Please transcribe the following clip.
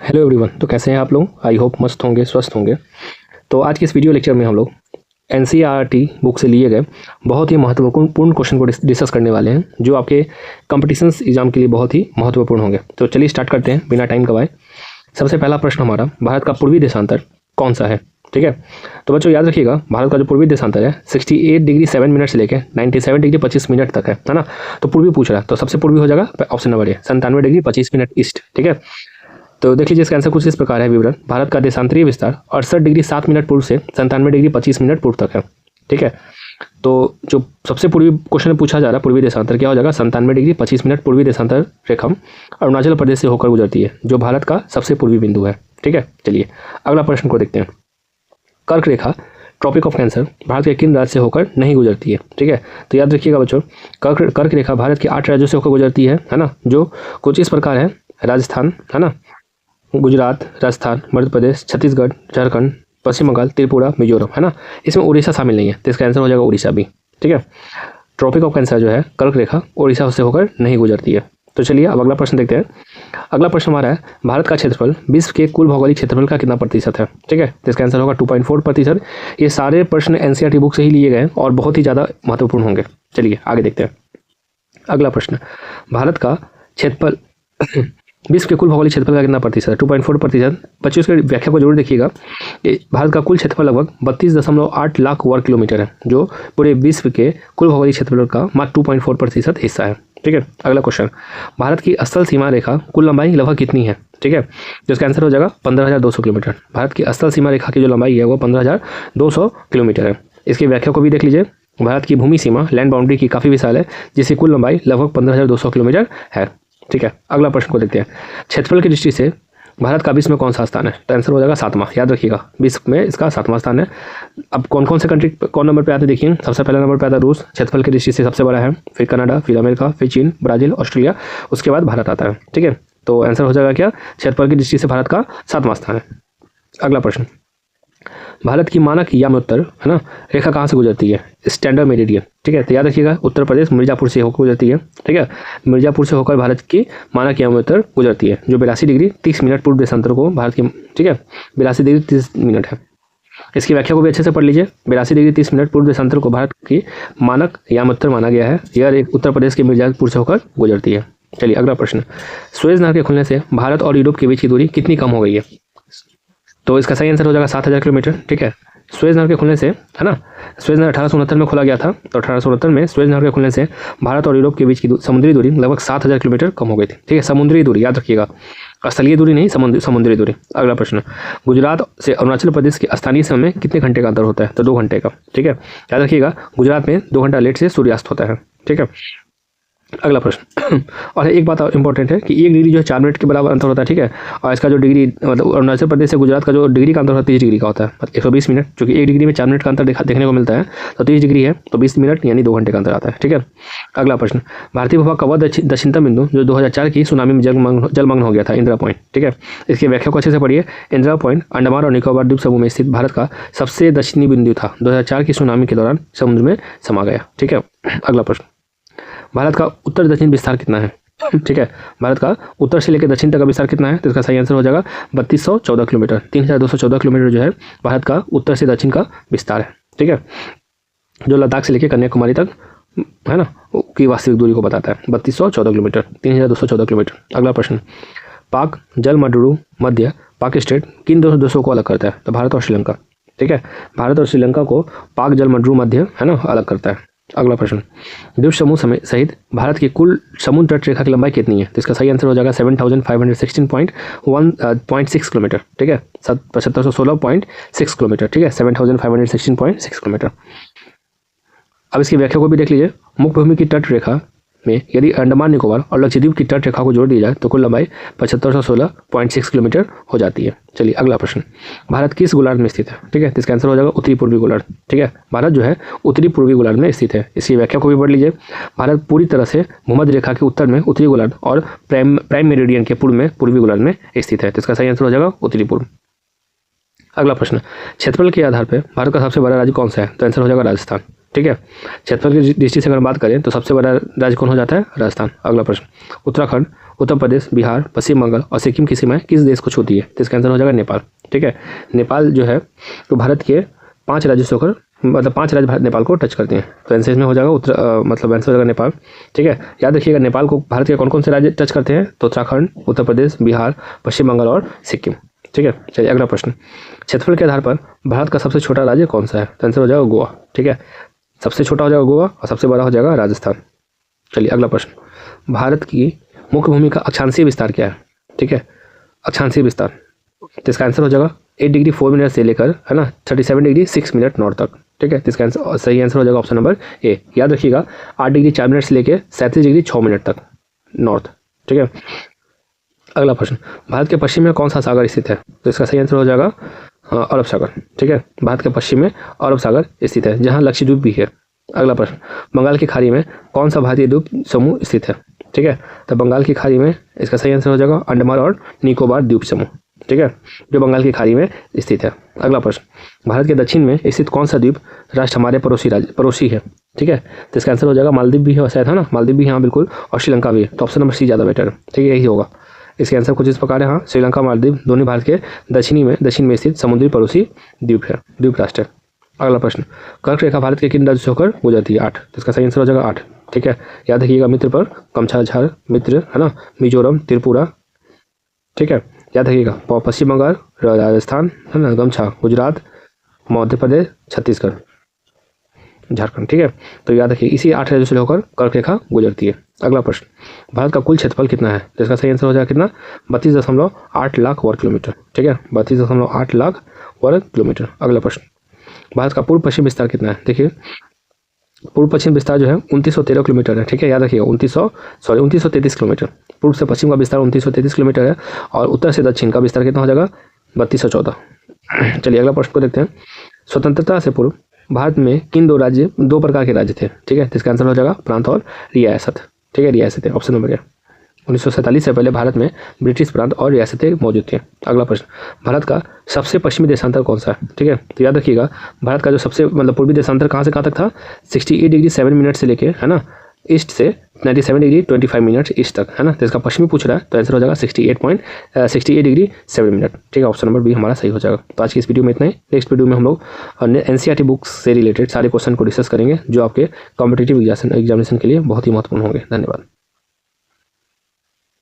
Hello everyone. तो कैसे हैं आप लोग? आई होप मस्त होंगे, स्वस्थ होंगे। तो आज के इस वीडियो लेक्चर में हम लोग एनसीईआरटी बुक से लिए गए बहुत ही महत्वपूर्ण क्वेश्चन को डिस्कस करने वाले हैं, जो आपके कॉम्पिटिशन्स एग्जाम के लिए बहुत ही महत्वपूर्ण होंगे। तो चलिए स्टार्ट करते हैं बिना टाइम गवाए। सबसे पहला प्रश्न हमारा, भारत का पूर्वी देशांतर कौन सा है? ठीक है, तो बच्चों याद रखिएगा, भारत का जो पूर्वी देशांतर है 68 डिग्री 7 मिनट से लेकर 97 डिग्री 25 मिनट तक है ना। तो पूर्वी पूछ रहा है, तो सबसे पूर्वी हो जाएगा option number A, 97 degree 25 minute east. ठीक है, तो देख लीजिए इसका आंसर कुछ इस प्रकार है। विवरण: भारत का देशांतरीय विस्तार 68 डिग्री 7 मिनट पूर्व से 97 डिग्री 25 मिनट पूर्व तक है। ठीक है, तो जो सबसे पूर्वी क्वेश्चन में पूछा जा रहा है पूर्वी देशांतर क्या हो जाएगा? 97 डिग्री 25 मिनट पूर्वी देशांतर रेखा अरुणाचल प्रदेश से होकर गुजरती है, जो भारत का सबसे पूर्वी बिंदु है। ठीक है, चलिए अगला प्रश्न को देखते हैं। कर्क रेखा ट्रॉपिक ऑफ कैंसर भारत के किन राज्य से होकर नहीं गुजरती है? ठीक है, तो याद रखिएगा बच्चों, कर्क रेखा भारत के 8 राज्यों से होकर गुजरती है ना, जो कुछ इस प्रकार है: राजस्थान है ना, गुजरात, राजस्थान, मध्य प्रदेश, छत्तीसगढ़, झारखंड, पश्चिम बंगाल, त्रिपुरा, मिजोरम है ना। इसमें उड़ीसा शामिल नहीं है, तो इसका आंसर हो जाएगा उड़ीसा भी। ठीक है, ट्रॉपिक ऑफ कैंसर जो है कर्क रेखा उड़ीसा से होकर नहीं गुजरती है। तो चलिए अब अगला प्रश्न देखते हैं। अगला प्रश्न हमारा है, भारत का क्षेत्रफल विश्व के कुल भौगोलिक क्षेत्रफल का कितना प्रतिशत है? ठीक है, तो इसका आंसर होगा 2.4%। ये सारे प्रश्न एनसीईआरटी बुक से ही लिए गए हैं और बहुत ही ज़्यादा महत्वपूर्ण होंगे। चलिए आगे देखते हैं। अगला प्रश्न, भारत का क्षेत्रफल विश्व के कुल भौगोलिक क्षेत्रफल का कितना प्रतिशत है? 2.4%। बच्चों इसकी व्याख्या को जरूर देखिएगा। भारत का कुल क्षेत्रफल लगभग 32.8 लाख वर्ग किलोमीटर है, जो पूरे विश्व के कुल भौगोलिक क्षेत्रफल का मात्र 2.4% हिस्सा है। ठीक है, अगला क्वेश्चन, भारत की स्थल सीमा रेखा कुल लंबाई लगभग कितनी है? ठीक है, तो इसका आंसर हो जाएगा 15,200 किलोमीटर। भारत की स्थल सीमा रेखा की जो लंबाई है वो 15,200 किलोमीटर है। इसकी व्याख्या को भी देख लीजिए। भारत की भूमि सीमा लैंड बाउंड्री की काफ़ी विशाल है, जिसकी कुल लंबाई लगभग 15,200 किलोमीटर है। ठीक है, अगला प्रश्न को देखते हैं। क्षेत्रफल की दृष्टि से भारत का विश्व में कौन सा स्थान है? तो आंसर हो जाएगा 7वां। याद रखिएगा, विश्व में इसका 7वां स्थान है। अब कौन कौन से कंट्री कौन नंबर पे आते हैं देखिए। सबसे पहला नंबर पे आता है रूस, क्षेत्रफल की दृष्टि से सबसे बड़ा है, फिर कनाडा, फिर अमेरिका, फिर चीन, ब्राजील, ऑस्ट्रेलिया, उसके बाद भारत आता है। ठीक है, तो आंसर हो जाएगा क्या? क्षेत्रफल की दृष्टि से भारत का 7वां स्थान है। अगला प्रश्न, भारत की मानक यामोत्तर है ना रेखा कहाँ से गुजरती है? Standard meridian. ठीक है, तो याद रखिएगा उत्तर प्रदेश मिर्जापुर से होकर गुजरती है। ठीक है, मिर्जापुर से होकर भारत की मानक यामोत्तर गुजरती है, जो 82 डिग्री 30 मिनट पूर्व देशांतर को भारत की, ठीक है, 82 डिग्री 30 मिनट है। इसकी व्याख्या को भी अच्छे से पढ़ लीजिए। 82 डिग्री 30 मिनट पूर्व देशांतर को भारत की मानक यामोत्तर माना गया है। यह उत्तर प्रदेश के मिर्जापुर से होकर गुजरती है। चलिए अगला प्रश्न, सुएज नहर के खुलने से भारत और यूरोप के बीच की दूरी कितनी कम हो गई है? तो इसका सही आंसर हो जाएगा 7,000 किलोमीटर। ठीक है, सुएज नहर के खुलने से है ना, सुएज नहर 1869 में खोला गया था, तो 1869 में सुएज नहर के खुलने से भारत और यूरोप के बीच की समुद्री दूरी लगभग 7,000 किलोमीटर कम हो गई थी। ठीक है, समुद्री दूरी याद रखिएगा, स्थलीय दूरी नहीं, समुद्री दूरी। अगला प्रश्न, गुजरात से अरुणाचल प्रदेश के स्थानीय समय में कितने घंटे का अंतर होता है? तो 2 घंटे का। ठीक है, याद रखिएगा गुजरात में 2 घंटा लेट से सूर्यास्त होता है। ठीक है, अगला प्रश्न और एक बात और इंपॉर्टेंट है कि 1 डिग्री जो है 4 मिनट के बराबर अंतर होता है। ठीक है, और इसका जो डिग्री मतलब अरुणाचल प्रदेश से गुजरात का जो डिग्री का अंतर होता है 30 डिग्री का होता है, 120 मिनट, जो कि 1 डिग्री में 4 मिनट का अंतर देखने को मिलता है, तो 30 डिग्री है तो 20 मिनट यानी 2 घंटे का अंतर आता है। ठीक है, अगला प्रश्न, भारतीय भूभाग का वह दक्षिणतम बिंदु जो 2004 की सुनामी में जलमग्न हो गया था, इंदिरा पॉइंट। ठीक है, इसकी व्याख्या को अच्छे से पढ़िए। इंदिरा पॉइंट अंडमान और निकोबार द्वीप समूह में स्थित भारत का सबसे दक्षिणी बिंदु था, 2004 की सुनामी के दौरान समुद्र में समा गया। ठीक है, अगला प्रश्न, भारत का उत्तर दक्षिण विस्तार कितना है? ठीक है, भारत का उत्तर से लेकर दक्षिण तक का विस्तार कितना है? तो इसका सही आंसर हो जाएगा 3214 किलोमीटर। 3214 किलोमीटर जो है भारत का उत्तर से दक्षिण का विस्तार है। ठीक है, जो लद्दाख से लेकर कन्याकुमारी तक है ना की वास्तविक दूरी को बताता है, 3214 किलोमीटर, 3214 किलोमीटर। अगला प्रश्न, पाक जल मध्य पाक स्टेट किन दोनों देशों को अलग करता है? तो भारत और श्रीलंका। ठीक है, भारत और श्रीलंका को पाक जल मध्य है ना अलग करता है। अगला प्रश्न, द्वीप समूह सहित भारत की कुल समुद्र तट रेखा की लंबाई कितनी है? तो इसका सही आंसर हो जाएगा 7,516.6 किलोमीटर। ठीक है, 7,516.6 किलोमीटर। ठीक है, 7,516.6 किलोमीटर। अब इसकी व्याख्या को भी देख लीजिए। मुख्य भूमि की तट रेखा में यदि अंडमान निकोबार और लक्षद्वीप की तट रेखा को जोड़ दी जाए तो कुल लंबाई 7,516.6 किलोमीटर हो जाती है। चलिए अगला प्रश्न, भारत किस गोलार्ध में स्थित है? ठीक है, तो इसका आंसर हो जाएगा उत्तरी पूर्वी गोलार्ध। ठीक है, भारत जो है उत्तरी पूर्वी गोलार्ध में स्थित है। इसकी व्याख्या को भी पढ़ लीजिए। भारत पूरी तरह से भूमध्य रेखा के उत्तर में उत्तरी गोलार्ध और प्राइम मेरिडियन के पूर्व में पूर्वी गोलार्ध में स्थित है, तो इसका सही आंसर हो जाएगा उत्तरी पूर्व। अगला प्रश्न, क्षेत्रफल के आधार पर भारत का सबसे बड़ा राज्य कौन सा है? तो आंसर हो जाएगा राजस्थान। ठीक है, क्षेत्रफल की दृष्टि से अगर बात करें तो सबसे बड़ा राज्य कौन हो जाता है? राजस्थान। अगला प्रश्न, उत्तराखंड उत्तर प्रदेश, बिहार, पश्चिम बंगाल और सिक्किम की सीमाएं किस देश को छूती है? तो इसका आंसर हो जाएगा नेपाल। ठीक है, नेपाल जो है तो भारत के 5 राज्यों से होकर मतलब 5 राज्य नेपाल को टच करते हैं। तो आंसर में हो जाएगा मतलब आंसर हो जाएगा नेपाल। ठीक है, याद रखिएगा नेपाल को भारत के कौन कौन से राज्य टच करते हैं? तो उत्तराखंड, उत्तर प्रदेश, बिहार, पश्चिम बंगाल और सिक्किम। ठीक है, चलिए अगला प्रश्न। क्षेत्रफल के आधार पर भारत का सबसे छोटा राज्य कौन सा है? तो आंसर हो जाएगा गोवा। ठीक है, सबसे छोटा हो जाएगा गोवा और सबसे बड़ा हो जाएगा राजस्थान। चलिए अगला प्रश्न। भारत की मुख्य भूमि का अक्षांशीय विस्तार क्या है? ठीक है, अक्षांशीय विस्तार, तो इसका आंसर हो जाएगा 8 डिग्री 4 मिनट से लेकर, है ना, 37 डिग्री 6 मिनट नॉर्थ तक। ठीक है, इसका आंसर सही आंसर हो जाएगा ऑप्शन नंबर ए। याद रखिएगा 8 डिग्री 4 मिनट से लेकर 37 डिग्री 6 मिनट तक नॉर्थ। ठीक है, अगला प्रश्न। भारत के पश्चिम में कौन सा सागर स्थित है? तो इसका सही आंसर हो जाएगा अरब सागर। ठीक है, भारत के पश्चिम में अरब सागर स्थित है, जहाँ लक्षद्वीप भी है। अगला प्रश्न। बंगाल की खाड़ी में कौन सा भारतीय द्वीप समूह स्थित है? ठीक है, तो बंगाल की खाड़ी में इसका सही आंसर हो जाएगा अंडमान और निकोबार द्वीप समूह। ठीक है, जो बंगाल की खाड़ी में स्थित है। अगला प्रश्न। भारत के दक्षिण में स्थित कौन सा द्वीप राष्ट्र हमारे पड़ोसी है? ठीक है, तो इसका आंसर हो जाएगा मालदीव भी है शायद, है ना, मालदीव भी, हाँ बिल्कुल, और श्रीलंका भी है। तो ऑप्शन नंबर सी ज़्यादा बेटर है। ठीक है, यही होगा। इसके आंसर कुछ इस प्रकार है, हाँ, श्रीलंका, मालदीव दोनों भारत के दक्षिण में स्थित समुद्री पड़ोसी द्वीप है, द्वीप राष्ट्र है। अगला प्रश्न। कर्क रेखा भारत के किन राज्यों से होकर गुजरती है? 8। तो इसका सही आंसर हो जाएगा 8। ठीक है, याद रखिएगा मित्र पर कमछा झार मित्र, है ना, मिजोरम, त्रिपुरा। ठीक है, याद रखिएगा पश्चिम बंगाल, राजस्थान, है ना, गमछा गुजरात, मध्य प्रदेश, छत्तीसगढ़, झारखंड। ठीक है, तो याद रखिए इसी 8 राज्यों से होकर कर्क रेखा गुजरती है। अगला प्रश्न। भारत का कुल क्षेत्रफल कितना है? तो इसका सही आंसर हो जाएगा कितना? 32.8 लाख वर्ग किलोमीटर। ठीक है, 32.8 लाख वर्ग किलोमीटर। अगला प्रश्न। भारत का पूर्व पश्चिम विस्तार कितना है? देखिए पूर्व पश्चिम विस्तार जो है 2913 किलोमीटर है। ठीक है, याद रखिएगा 2933 किलोमीटर। पूर्व से पश्चिम का विस्तार 2933 किलोमीटर है और उत्तर से दक्षिण का विस्तार कितना हो जाएगा? 3214। चलिए अगला प्रश्न को देखते हैं। स्वतंत्रता से पूर्व भारत में किन दो प्रकार के राज्य थे? ठीक है, तो इसका आंसर हो जाएगा प्रांत और रियासत। ठीक है, रियासतें, ऑप्शन नंबर ए। 1947 से पहले भारत में ब्रिटिश प्रांत और रियासतें मौजूद थी। अगला प्रश्न। भारत का सबसे पश्चिमी देशांतर कौन सा है? ठीक है, तो याद रखिएगा भारत का जो सबसे मतलब पूर्वी देशांतर कहाँ से कहाँ तक था? 68 डिग्री 7 मिनट से लेके, है ना, ईस्ट से 97 डिग्री 25 मिनट ईस्ट तक, है ना। तो इसका पश्चिमी पूछ रहा है, तो आंसर हो जाएगा 68 डिग्री 7 मिनट। ठीक है, ऑप्शन नंबर बी हमारा सही हो जाएगा। तो आज की इस वीडियो में इतना ही। नेक्स्ट वीडियो में हम लोग NCERT बुक्स से रिलेटेड सारे क्वेश्चन को डिस्कस करेंगे जो आपके कॉम्पिटिटिव एग्जामिनेशन के लिए बहुत ही महत्वपूर्ण होंगे। धन्यवाद।